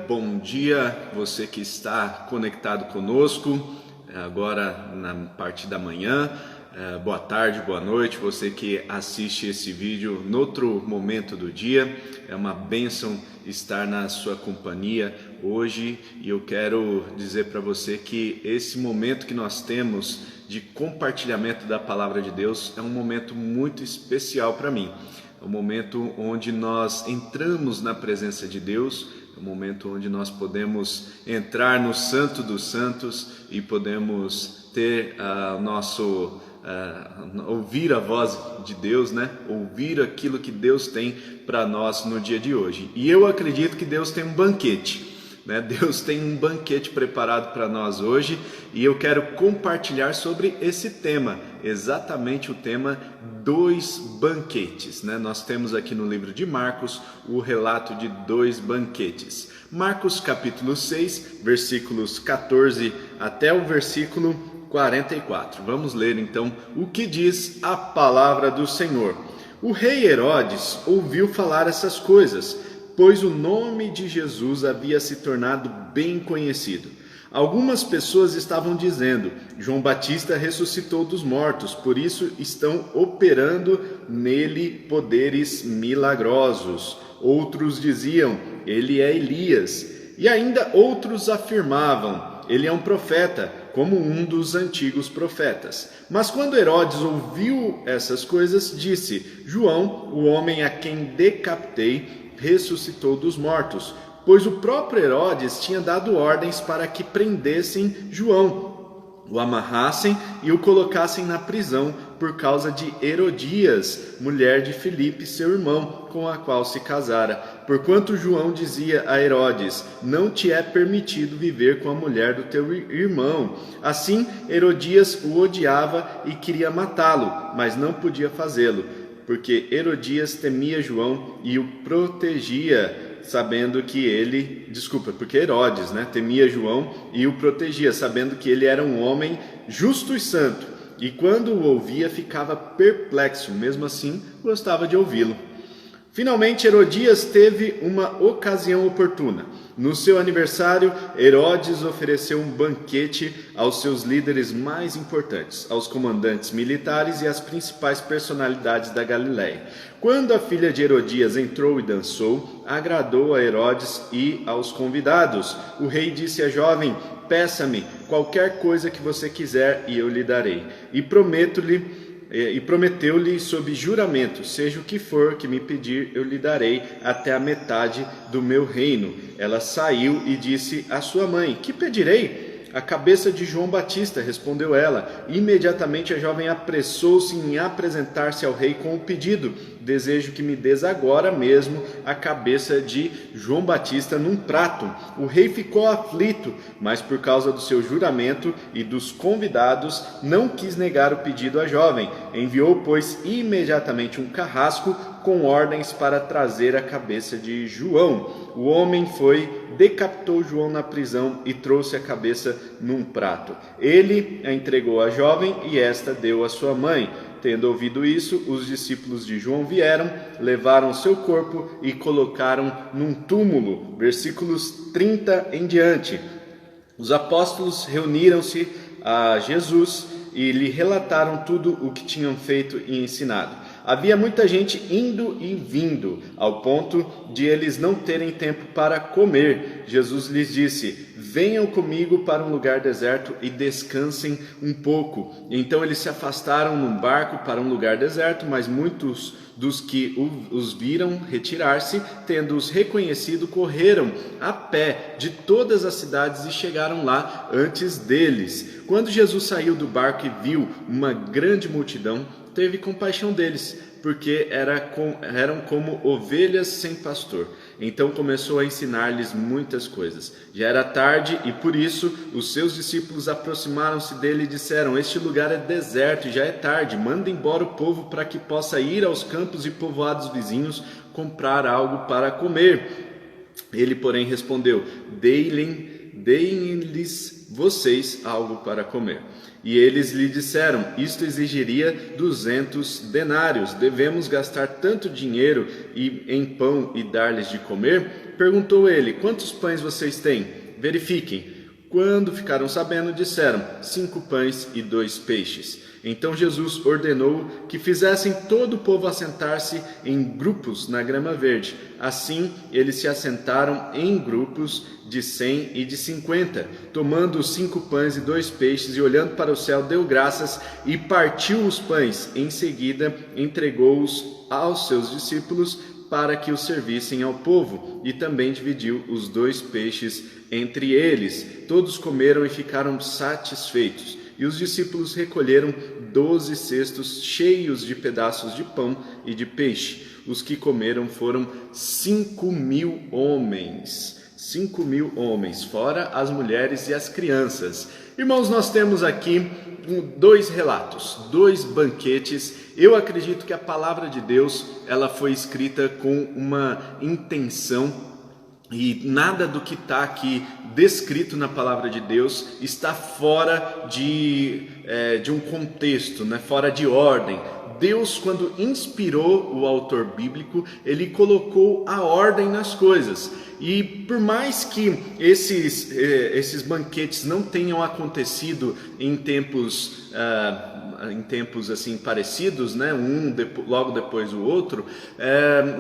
Bom dia você que está conectado conosco agora na parte da manhã. Boa tarde, boa noite, você que assiste esse vídeo no outro momento do dia. É uma bênção estar na sua companhia hoje e eu quero dizer para você que esse momento que nós temos de compartilhamento da palavra de Deus é um momento muito especial para mim. É um momento onde nós entramos na presença de Deus, é um momento onde nós podemos entrar no Santo dos Santos e podemos ter ouvir a voz de Deus, né? Ouvir aquilo que Deus tem para nós no dia de hoje. E eu acredito que Deus tem um banquete. Deus tem um banquete preparado para nós hoje e eu quero compartilhar sobre esse tema, exatamente o tema dois banquetes. Nós temos aqui no livro de Marcos o relato de dois banquetes. Marcos capítulo 6, versículos 14 até o versículo 44. Vamos ler então o que diz a palavra do Senhor. O rei Herodes ouviu falar essas coisas, pois o nome de Jesus havia se tornado bem conhecido. Algumas pessoas estavam dizendo: João Batista ressuscitou dos mortos, por isso estão operando nele poderes milagrosos. Outros diziam: ele é Elias. E ainda outros afirmavam: ele é um profeta, como um dos antigos profetas. Mas quando Herodes ouviu essas coisas, disse: João, o homem a quem decapitei, ressuscitou dos mortos, pois o próprio Herodes tinha dado ordens para que prendessem João, o amarrassem e o colocassem na prisão por causa de Herodias, mulher de Filipe, seu irmão, com a qual se casara. Porquanto João dizia a Herodes: não te é permitido viver com a mulher do teu irmão. Assim, Herodias o odiava e queria matá-lo, mas não podia fazê-lo, porque Herodias temia João e o protegia, sabendo que porque Herodes, temia João e o protegia, sabendo que ele era um homem justo e santo. E quando o ouvia, ficava perplexo, mesmo assim gostava de ouvi-lo. Finalmente, Herodias teve uma ocasião oportuna. No seu aniversário, Herodes ofereceu um banquete aos seus líderes mais importantes, aos comandantes militares e às principais personalidades da Galiléia. Quando a filha de Herodias entrou e dançou, agradou a Herodes e aos convidados. O rei disse à jovem: peça-me qualquer coisa que você quiser e eu lhe darei. E prometeu-lhe sob juramento: seja o que for que me pedir, eu lhe darei até a metade do meu reino. Ela saiu e disse à sua mãe: que pedirei? A cabeça de João Batista, respondeu ela. Imediatamente a jovem apressou-se em apresentar-se ao rei com o pedido: desejo que me des agora mesmo a cabeça de João Batista num prato. O rei ficou aflito, mas por causa do seu juramento e dos convidados, não quis negar o pedido à jovem. Enviou, pois, imediatamente um carrasco com ordens para trazer a cabeça de João. O homem foi, decapitou João na prisão e trouxe a cabeça num prato. Ele a entregou à jovem e esta deu à sua mãe. Tendo ouvido isso, os discípulos de João vieram, levaram seu corpo e colocaram num túmulo. Versículos 30 em diante. Os apóstolos reuniram-se a Jesus e lhe relataram tudo o que tinham feito e ensinado. Havia muita gente indo e vindo, ao ponto de eles não terem tempo para comer. Jesus lhes disse: venham comigo para um lugar deserto e descansem um pouco. Então eles se afastaram num barco para um lugar deserto, mas muitos dos que os viram retirar-se, tendo-os reconhecido, correram a pé de todas as cidades e chegaram lá antes deles. Quando Jesus saiu do barco e viu uma grande multidão, teve compaixão deles, porque eram como ovelhas sem pastor. Então começou a ensinar-lhes muitas coisas. Já era tarde e por isso os seus discípulos aproximaram-se dele e disseram: este lugar é deserto e já é tarde, manda embora o povo para que possa ir aos campos e povoados vizinhos comprar algo para comer. Ele, porém, respondeu: deem-lhes vocês algo para comer. E eles lhe disseram: isto exigiria 200 denários. Devemos gastar tanto dinheiro em pão e dar-lhes de comer? Perguntou ele: quantos pães vocês têm? Verifiquem. Quando ficaram sabendo, disseram: 5 pães e 2 peixes. Então Jesus ordenou que fizessem todo o povo assentar-se em grupos na grama verde. Assim, eles se assentaram em grupos de 100 e de 50. Tomando os 5 pães e 2 peixes e olhando para o céu, deu graças e partiu os pães. Em seguida, entregou-os aos seus discípulos para que os servissem ao povo, e também dividiu os 2 peixes entre eles. Todos comeram e ficaram satisfeitos. E os discípulos recolheram 12 cestos cheios de pedaços de pão e de peixe. Os que comeram foram 5.000 homens. 5.000 homens, fora as mulheres e as crianças. Irmãos, nós temos aqui 2 relatos, 2 banquetes. Eu acredito que a palavra de Deus, ela foi escrita com uma intenção, e nada do que está aqui descrito na palavra de Deus está fora de um contexto, né? Fora de ordem. Deus, quando inspirou o autor bíblico, ele colocou a ordem nas coisas. E por mais que esses banquetes não tenham acontecido em tempos assim parecidos, né? Logo depois o outro,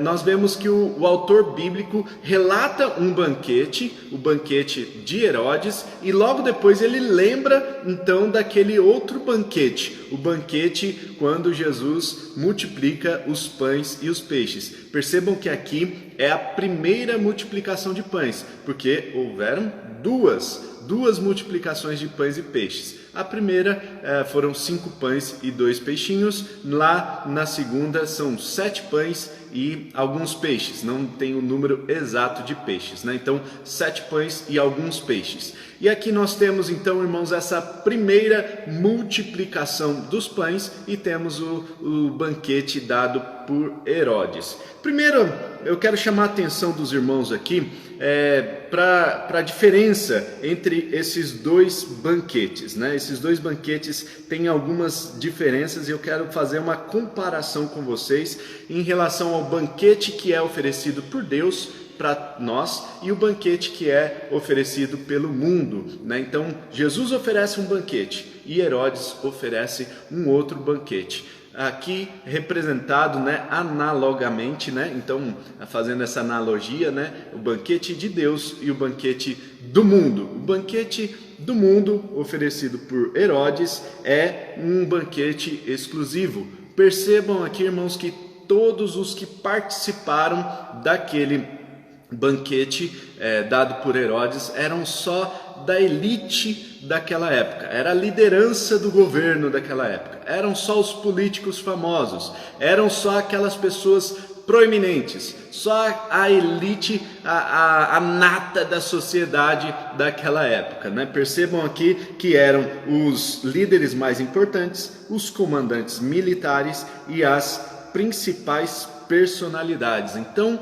nós vemos que o autor bíblico relata um banquete, o banquete de Herodes, e logo depois ele lembra então daquele outro banquete, o banquete quando Jesus multiplica os pães e os peixes. Percebam que aqui é a primeira multiplicação de pães, porque houveram duas multiplicações de pães e peixes. A primeira foram 5 pães e 2 peixinhos. Lá na segunda são 7 pães e alguns peixes. Não tem o número exato de peixes, né? Então 7 pães e alguns peixes. E aqui nós temos então, irmãos, essa primeira multiplicação dos pães, e temos o banquete dado por Herodes. Primeiro, eu quero chamar a atenção dos irmãos aqui para a diferença entre esses 2 banquetes, né? Esses 2 banquetes têm algumas diferenças e eu quero fazer uma comparação com vocês em relação ao banquete que é oferecido por Deus para nós e o banquete que é oferecido pelo mundo, né? Então Jesus oferece um banquete e Herodes oferece um outro banquete. Aqui representado, né, analogamente, né? Então, fazendo essa analogia, né, o banquete de Deus e o banquete do mundo. O banquete do mundo oferecido por Herodes é um banquete exclusivo. Percebam aqui, irmãos, que todos os que participaram daquele banquete dado por Herodes eram só da elite daquela época, era a liderança do governo daquela época, eram só os políticos famosos, eram só aquelas pessoas proeminentes, só a elite, a nata da sociedade daquela época, né? Percebam aqui que eram os líderes mais importantes, os comandantes militares e as principais personalidades. Então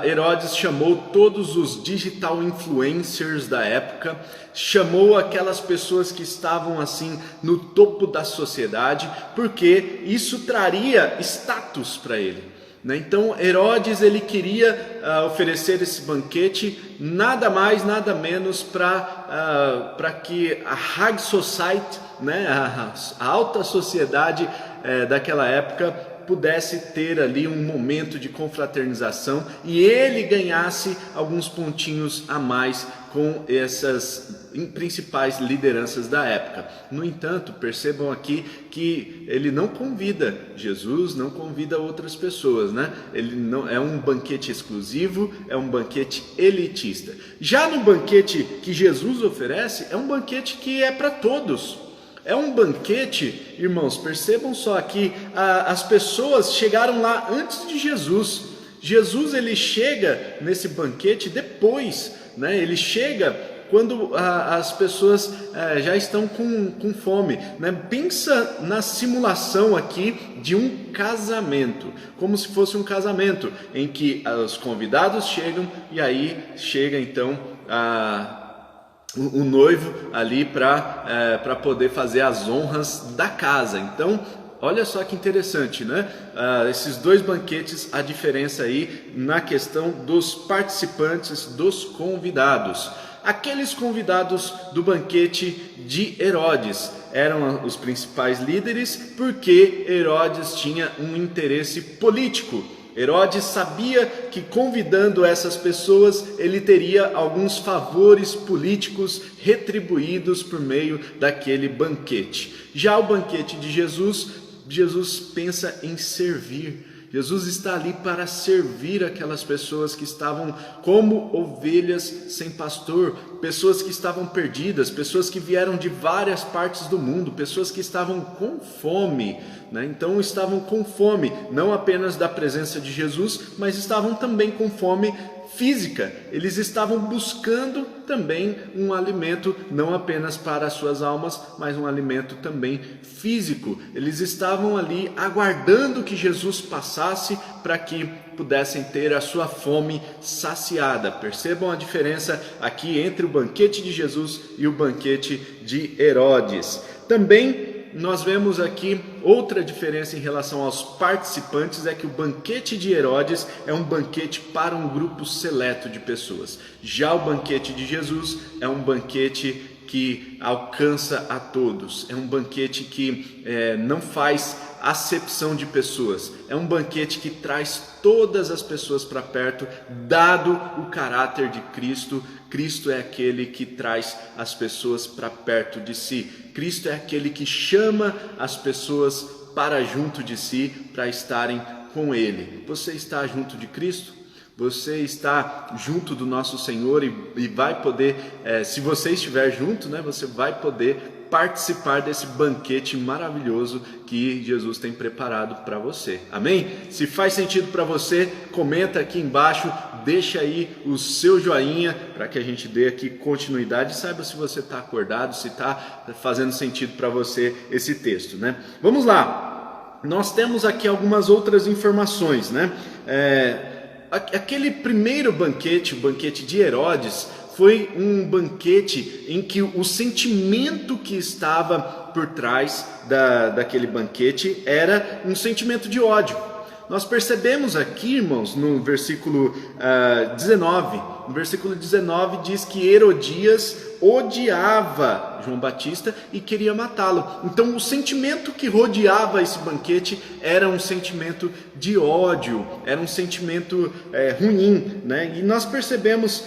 Herodes chamou todos os digital influencers da época, chamou aquelas pessoas que estavam assim no topo da sociedade, porque isso traria status para ele, né? Então Herodes ele queria oferecer esse banquete nada mais, nada menos para que a high society, né, a alta sociedade daquela época pudesse ter ali um momento de confraternização e ele ganhasse alguns pontinhos a mais com essas principais lideranças da época. No entanto, percebam aqui que ele não convida, Jesus não convida outras pessoas, né? Ele não é um banquete exclusivo, é um banquete elitista. Já no banquete que Jesus oferece, é um banquete que é para todos. É um banquete, irmãos, percebam só aqui, as pessoas chegaram lá antes de Jesus. Jesus ele chega nesse banquete depois, né? Ele chega quando as pessoas já estão com fome, né? Pensa na simulação aqui de um casamento, como se fosse um casamento em que os convidados chegam e aí chega então o noivo ali para poder fazer as honras da casa. Então, olha só que interessante, né? Esses dois banquetes, a diferença aí na questão dos participantes, dos convidados. Aqueles convidados do banquete de Herodes eram os principais líderes, porque Herodes tinha um interesse político. Herodes sabia que convidando essas pessoas, ele teria alguns favores políticos retribuídos por meio daquele banquete. Já o banquete de Jesus, Jesus pensa em servir. Jesus está ali para servir aquelas pessoas que estavam como ovelhas sem pastor, pessoas que estavam perdidas, pessoas que vieram de várias partes do mundo, pessoas que estavam com fome, né? Então estavam com fome, não apenas da presença de Jesus, mas estavam também com fome física. Eles estavam buscando também um alimento, não apenas para as suas almas, mas um alimento também físico. Eles estavam ali aguardando que Jesus passasse para que pudessem ter a sua fome saciada. Percebam a diferença aqui entre o banquete de Jesus e o banquete de Herodes. Também nós vemos aqui outra diferença em relação aos participantes, é que o banquete de Herodes é um banquete para um grupo seleto de pessoas. Já o banquete de Jesus é um banquete que alcança a todos, é um banquete que não faz acepção de pessoas, é um banquete que traz todas as pessoas para perto, dado o caráter de Cristo. Cristo é aquele que traz as pessoas para perto de si. Cristo é aquele que chama as pessoas para junto de si, para estarem com Ele. Você está junto de Cristo? Você está junto do nosso Senhor e vai poder, se você estiver junto, né, você vai poder participar desse banquete maravilhoso que Jesus tem preparado para você. Amém? Se faz sentido para você, comenta aqui embaixo, deixa aí o seu joinha para que a gente dê aqui continuidade e saiba se você está acordado, se está fazendo sentido para você esse texto, né? Vamos lá. Nós temos aqui algumas outras informações, né? Aquele primeiro banquete, o banquete de Herodes, foi um banquete em que o sentimento que estava por trás daquele banquete era um sentimento de ódio. Nós percebemos aqui, irmãos, no versículo 19. No versículo 19 diz que Herodias odiava João Batista e queria matá-lo. Então o sentimento que rodeava esse banquete era um sentimento de ódio, era um sentimento ruim, né? E nós percebemos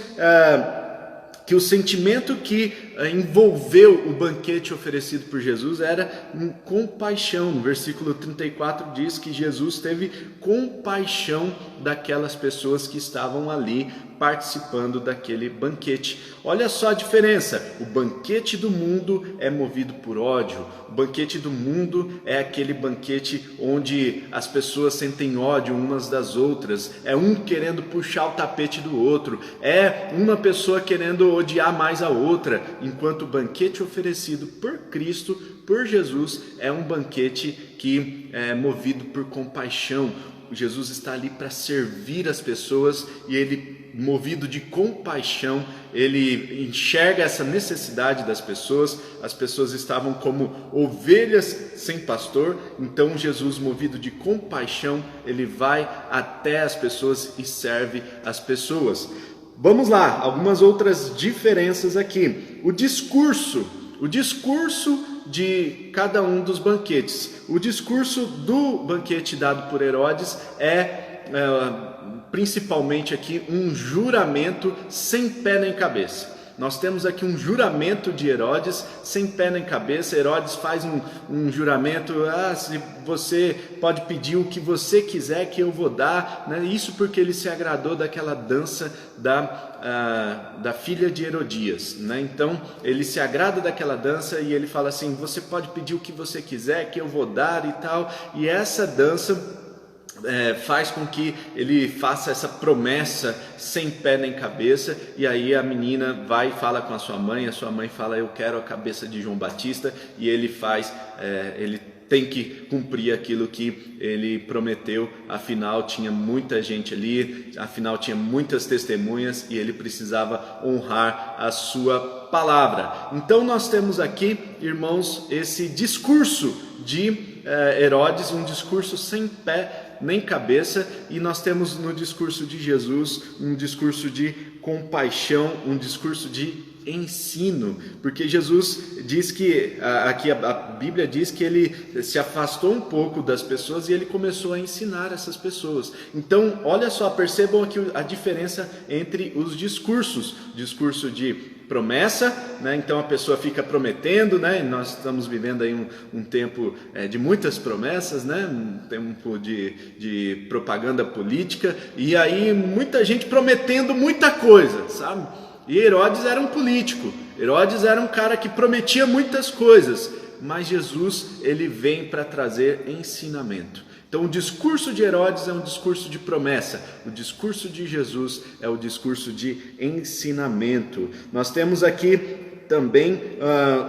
que o sentimento que envolveu o banquete oferecido por Jesus era compaixão. No versículo 34 diz que Jesus teve compaixão daquelas pessoas que estavam ali participando daquele banquete. Olha só a diferença, o banquete do mundo é movido por ódio, o banquete do mundo é aquele banquete onde as pessoas sentem ódio umas das outras, é um querendo puxar o tapete do outro, é uma pessoa querendo odiar mais a outra, enquanto o banquete oferecido por Cristo, por Jesus, é um banquete que é movido por compaixão. Jesus está ali para servir as pessoas e ele, movido de compaixão, ele enxerga essa necessidade das pessoas. As pessoas estavam como ovelhas sem pastor, então Jesus, movido de compaixão, ele vai até as pessoas e serve as pessoas. Vamos lá, algumas outras diferenças aqui. O discurso de cada um dos banquetes. O discurso do banquete dado por Herodes principalmente aqui um juramento sem pé nem cabeça. Nós temos aqui um juramento de Herodes sem pé nem cabeça. Herodes faz um juramento, se você pode pedir o que você quiser que eu vou dar, né? Isso porque ele se agradou daquela dança da filha de Herodias, né? Então ele se agrada daquela dança e ele fala assim, você pode pedir o que você quiser que eu vou dar e tal, e essa dança faz com que ele faça essa promessa sem pé nem cabeça, e aí a menina vai e fala com a sua mãe fala, eu quero a cabeça de João Batista, e ele tem que cumprir aquilo que ele prometeu, afinal tinha muita gente ali, afinal tinha muitas testemunhas e ele precisava honrar a sua palavra. Então nós temos aqui, irmãos, esse discurso de Herodes, um discurso sem pé nem cabeça, e nós temos no discurso de Jesus um discurso de compaixão, um discurso de ensino, porque Jesus diz que, aqui a Bíblia diz que ele se afastou um pouco das pessoas e ele começou a ensinar essas pessoas. Então, olha só, percebam aqui a diferença entre os discursos, discurso de promessa, né? Então a pessoa fica prometendo, né? E nós estamos vivendo aí um tempo de muitas promessas, né? Um tempo de propaganda política, e aí muita gente prometendo muita coisa, sabe? E Herodes era um político, Herodes era um cara que prometia muitas coisas, mas Jesus, ele vem para trazer ensinamento. Então o discurso de Herodes é um discurso de promessa, o discurso de Jesus é o discurso de ensinamento. Nós temos aqui também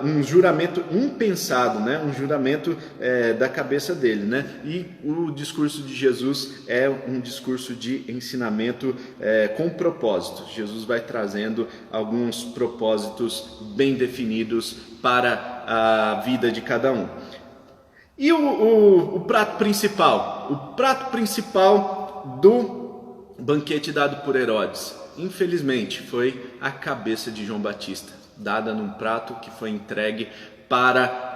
um juramento impensado, né? Um juramento da cabeça dele, né? E o discurso de Jesus é um discurso de ensinamento com propósito. Jesus vai trazendo alguns propósitos bem definidos para a vida de cada um. E o prato principal? O prato principal do banquete dado por Herodes, infelizmente, foi a cabeça de João Batista, dada num prato que foi entregue para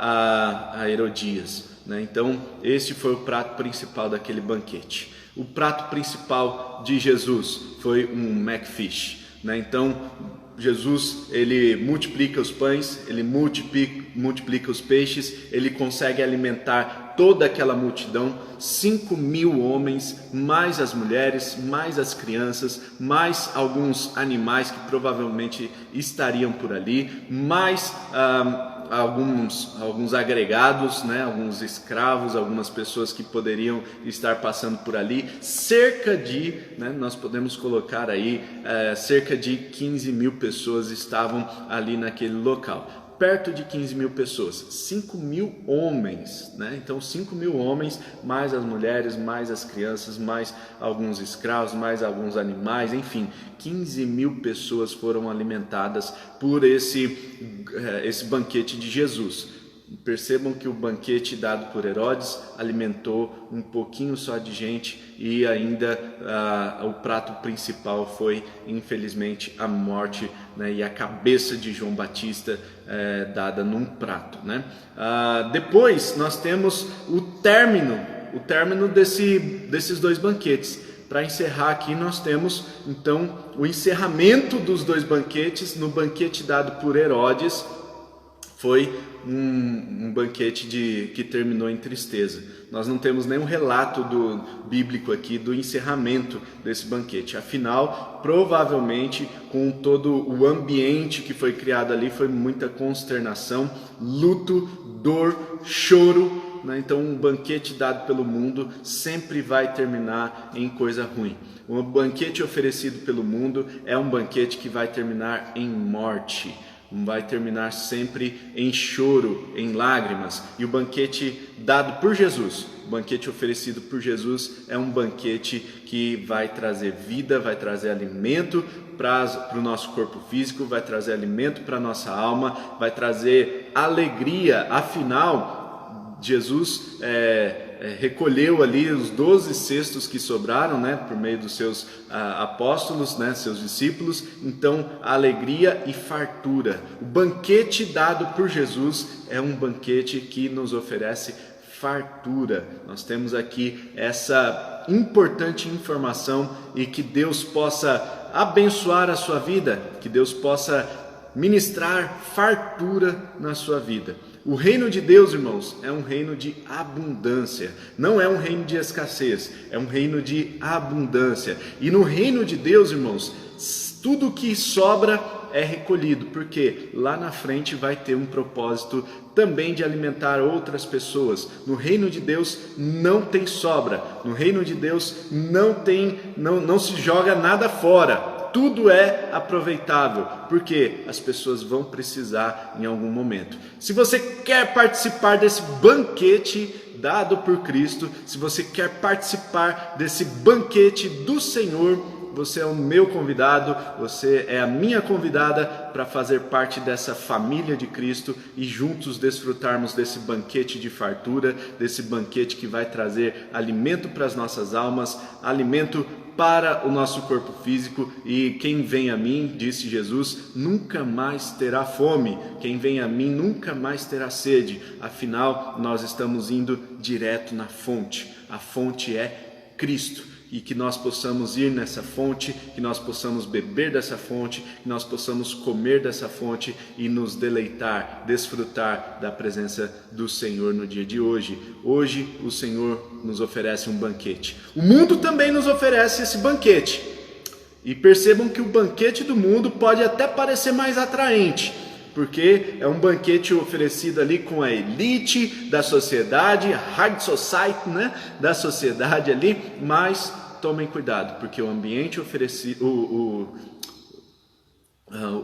a Herodias, né? Então, esse foi o prato principal daquele banquete. O prato principal de Jesus foi um McFish, né? Então, Jesus, ele multiplica os pães, ele multiplica os peixes, ele consegue alimentar toda aquela multidão, 5.000 homens, mais as mulheres, mais as crianças, mais alguns animais que provavelmente estariam por ali, mais alguns agregados, né? Alguns escravos, algumas pessoas que poderiam estar passando por ali, cerca de, né? Nós podemos colocar aí, cerca de 15.000 pessoas estavam ali naquele local. Perto de 15.000 pessoas, 5.000 homens, né? Então 5.000 homens, mais as mulheres, mais as crianças, mais alguns escravos, mais alguns animais, enfim, 15.000 pessoas foram alimentadas por esse banquete de Jesus. Percebam que o banquete dado por Herodes alimentou um pouquinho só de gente, e ainda o prato principal foi, infelizmente, a morte, né, e a cabeça de João Batista dada num prato, né? Depois nós temos o término desses dois banquetes. Para encerrar aqui, nós temos então o encerramento dos dois banquetes. No banquete dado por Herodes, foi um banquete que terminou em tristeza. Nós não temos nenhum relato bíblico aqui do encerramento desse banquete. Afinal, provavelmente, com todo o ambiente que foi criado ali, foi muita consternação, luto, dor, choro, né? Então, um banquete dado pelo mundo sempre vai terminar em coisa ruim. Um banquete oferecido pelo mundo é um banquete que vai terminar em morte. Vai terminar sempre em choro, em lágrimas. E o banquete dado por Jesus, o banquete oferecido por Jesus, é um banquete que vai trazer vida, vai trazer alimento para o nosso corpo físico, vai trazer alimento para a nossa alma, vai trazer alegria. Afinal, Jesus recolheu ali os 12 cestos que sobraram, né, por meio dos seus apóstolos, né, seus discípulos. Então, alegria e fartura. O banquete dado por Jesus é um banquete que nos oferece fartura. Nós temos aqui essa importante informação, e que Deus possa abençoar a sua vida, que Deus possa ministrar fartura na sua vida. O reino de Deus, irmãos, é um reino de abundância, não é um reino de escassez, é um reino de abundância. E no reino de Deus, irmãos, tudo que sobra é recolhido, porque lá na frente vai ter um propósito também de alimentar outras pessoas. No reino de Deus não tem sobra, no reino de Deus não se joga nada fora. Tudo é aproveitável, porque as pessoas vão precisar em algum momento. Se você quer participar desse banquete dado por Cristo, se você quer participar desse banquete do Senhor, você é o meu convidado, você é a minha convidada para fazer parte dessa família de Cristo e juntos desfrutarmos desse banquete de fartura, desse banquete que vai trazer alimento para as nossas almas, alimento para o nosso corpo físico. E quem vem a mim, disse Jesus, nunca mais terá fome. Quem vem a mim nunca mais terá sede. Afinal, nós estamos indo direto na fonte. A fonte é Cristo. E que nós possamos ir nessa fonte, que nós possamos beber dessa fonte, que nós possamos comer dessa fonte e nos deleitar, desfrutar da presença do Senhor no dia de hoje. Hoje o Senhor nos oferece um banquete. O mundo também nos oferece esse banquete. E percebam que o banquete do mundo pode até parecer mais atraente, porque é um banquete oferecido ali com a elite da sociedade, a high society, né, da sociedade ali, mas tomem cuidado, porque o ambiente oferecido,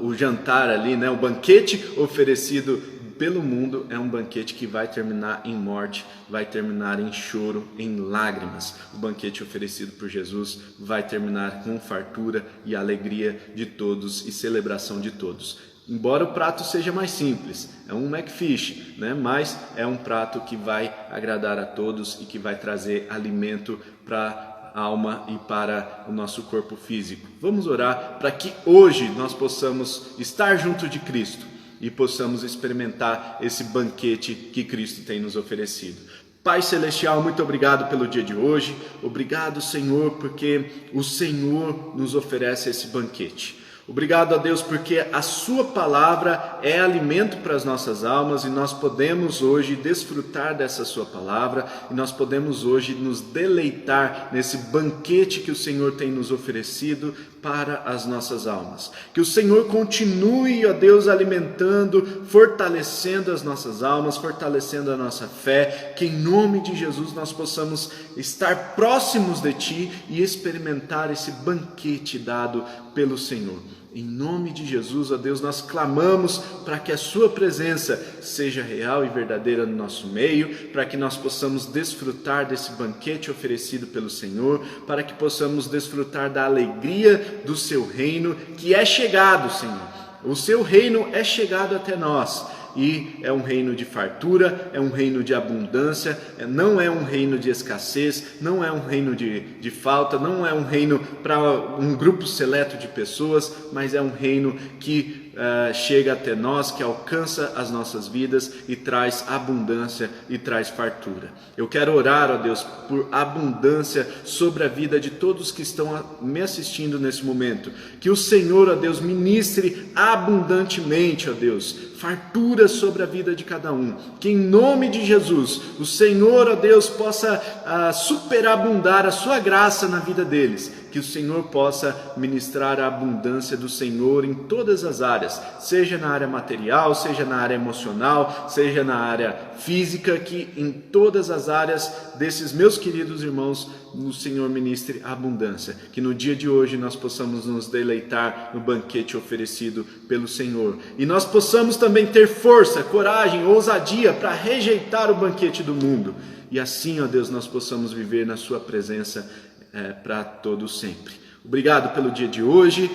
o jantar ali, né, o banquete oferecido pelo mundo é um banquete que vai terminar em morte, vai terminar em choro, em lágrimas. O banquete oferecido por Jesus vai terminar com fartura e alegria de todos e celebração de todos. Embora o prato seja mais simples, é um McFish, né? Mas é um prato que vai agradar a todos e que vai trazer alimento para a alma e para o nosso corpo físico. Vamos orar para que hoje nós possamos estar junto de Cristo e possamos experimentar esse banquete que Cristo tem nos oferecido. Pai Celestial, muito obrigado pelo dia de hoje. Obrigado, Senhor, porque o Senhor nos oferece esse banquete. Obrigado a Deus porque a sua palavra é alimento para as nossas almas e nós podemos hoje desfrutar dessa sua palavra e nós podemos hoje nos deleitar nesse banquete que o Senhor tem nos oferecido para as nossas almas. Que o Senhor continue, ó Deus, alimentando, fortalecendo as nossas almas, fortalecendo a nossa fé, que em nome de Jesus nós possamos estar próximos de Ti e experimentar esse banquete dado pelo Senhor. Em nome de Jesus, ó Deus, nós clamamos para que a sua presença seja real e verdadeira no nosso meio, para que nós possamos desfrutar desse banquete oferecido pelo Senhor, para que possamos desfrutar da alegria do seu reino, que é chegado, Senhor. O seu reino é chegado até nós. E é um reino de fartura, é um reino de abundância, não é um reino de escassez, não é um reino de falta, não é um reino para um grupo seleto de pessoas, mas é um reino que chega até nós, que alcança as nossas vidas e traz abundância e traz fartura. Eu quero orar, ó Deus, por abundância sobre a vida de todos que estão me assistindo nesse momento. Que o Senhor, ó Deus, ministre abundantemente, ó Deus, fartura sobre a vida de cada um. Que em nome de Jesus, o Senhor, ó Deus, possa superabundar a sua graça na vida deles. Que o Senhor possa ministrar a abundância do Senhor em todas as áreas, seja na área material, seja na área emocional, seja na área física, que em todas as áreas desses meus queridos irmãos, o Senhor ministre abundância. Que no dia de hoje nós possamos nos deleitar no banquete oferecido pelo Senhor. E nós possamos também ter força, coragem, ousadia para rejeitar o banquete do mundo. E assim, ó Deus, nós possamos viver na sua presença para todos sempre. Obrigado pelo dia de hoje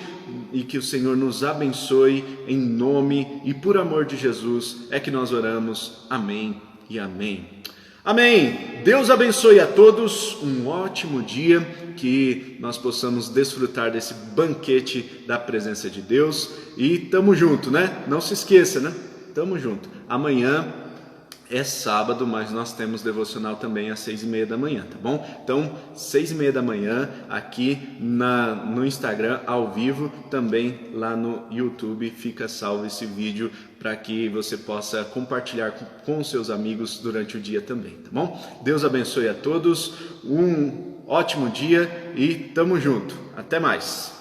e que o Senhor nos abençoe em nome e por amor de Jesus é que nós oramos. Amém e amém. Amém. Deus abençoe a todos, um ótimo dia, que nós possamos desfrutar desse banquete da presença de Deus e tamo junto, né? Não se esqueça, né? Tamo junto. Amanhã é sábado, mas nós temos devocional também às 6:30 da manhã, tá bom? Então, 6:30 da manhã, aqui no Instagram, ao vivo, também lá no YouTube, fica salvo esse vídeo para que você possa compartilhar com os seus amigos durante o dia também, tá bom? Deus abençoe a todos, um ótimo dia e tamo junto. Até mais!